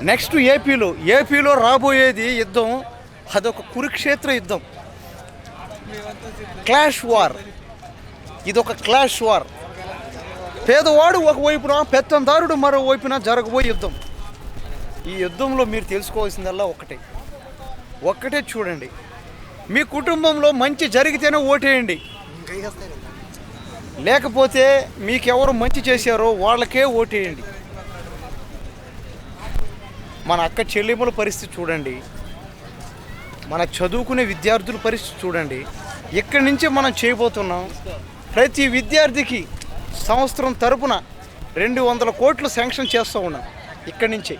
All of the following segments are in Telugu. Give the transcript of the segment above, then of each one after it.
నెక్స్ట్ ఏపీలో రాబోయేది యుద్ధం, అదొక కురుక్షేత్ర యుద్ధం, క్లాష్ వార్. ఇదొక క్లాష్ వార్. పేదవాడు ఒకవైపున, పెత్తందారుడు మరోవైపున జరగబోయే యుద్ధం. ఈ యుద్ధంలో మీరు తెలుసుకోవాల్సిందల్లా ఒక్కటే చూడండి. మీ కుటుంబంలో మంచి జరిగితేనే ఓటేయండి, లేకపోతే మీకెవరు మంచి చేశారో వాళ్ళకే ఓటేయండి. మన అక్క చెల్లెముల పరిస్థితి చూడండి, మన చదువుకునే విద్యార్థుల పరిస్థితి చూడండి. ఇక్కడి నుంచే మనం చేయబోతున్నాం. ప్రతి విద్యార్థికి సంవత్సరం తరపున 200 కోట్లు శాంక్షన్ చేస్తూ ఉన్నాం ఇక్కడి నుంచే.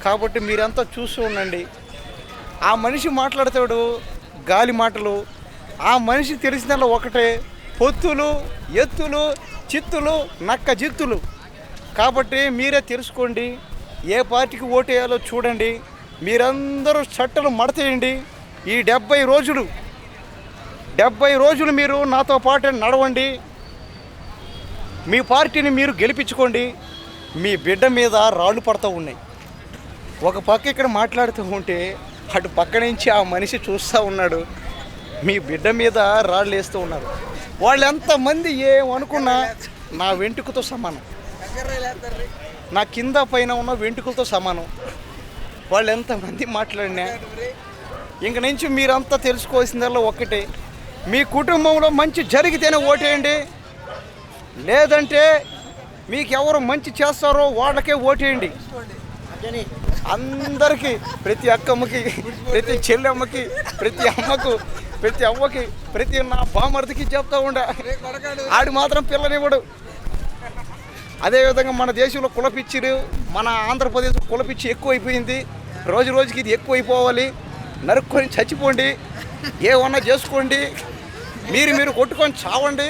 కాబట్టి మీరంతా చూస్తూ ఉండండి. ఆ మనిషి మాట్లాడతాడు గాలి మాటలు. ఆ మనిషి తెలిసినల్లా ఒకటే, పొత్తులు, ఎత్తులు, చిత్తులు, నక్క జిత్తులు. కాబట్టి మీరే తెలుసుకోండి, ఏ పార్టీకి ఓటేయాలో చూడండి. మీరందరూ చట్టలు మడతేయండి. ఈ 70 రోజులు మీరు నాతో పాటు నడవండి. మీ పార్టీని మీరు గెలిపించుకోండి. మీ బిడ్డ మీద రాళ్ళు పడుతూ ఉన్నాయి. ఒక పక్క ఇక్కడ మాట్లాడుతూ ఉంటే అటు పక్క నుంచి ఆ మనిషి చూస్తూ ఉన్నాడు. మీ బిడ్డ మీద రాళ్ళు వేస్తూ ఉన్నారు. వాళ్ళు ఎంతమంది ఏమనుకున్నా నా వెంట్రుకతో సమానం, నా కింద పైన ఉన్న వెంట్రుకలతో సమానం. వాళ్ళు ఎంతమంది మాట్లాడినా ఇంక నుంచి మీరంతా తెలుసుకోవాల్సిందల్లా ఒక్కటే, మీ కుటుంబంలో మంచి జరిగితేనే ఓటేయండి, లేదంటే మీకు ఎవరు మంచి చేస్తారో వాళ్ళకే ఓటేయండి. అందరికీ, ప్రతి అక్కమ్మకి, ప్రతి చెల్లెమ్మకి, ప్రతి అమ్మకు, ప్రతి అవ్వకి, ప్రతి నా బామర్దికి చెప్తా ఉండ. ఆడు మాత్రం పిల్లనివ్వడు. అదేవిధంగా మన దేశంలో కులపిచ్చిరు, మన ఆంధ్రప్రదేశ్ కులపిచ్చి ఎక్కువైపోయింది. రోజు రోజుకి ఇది ఎక్కువైపోవాలి. నరుక్కొని చచ్చిపోండి, ఏమన్నా చేసుకోండి, మీరు కొట్టుకొని చావండి.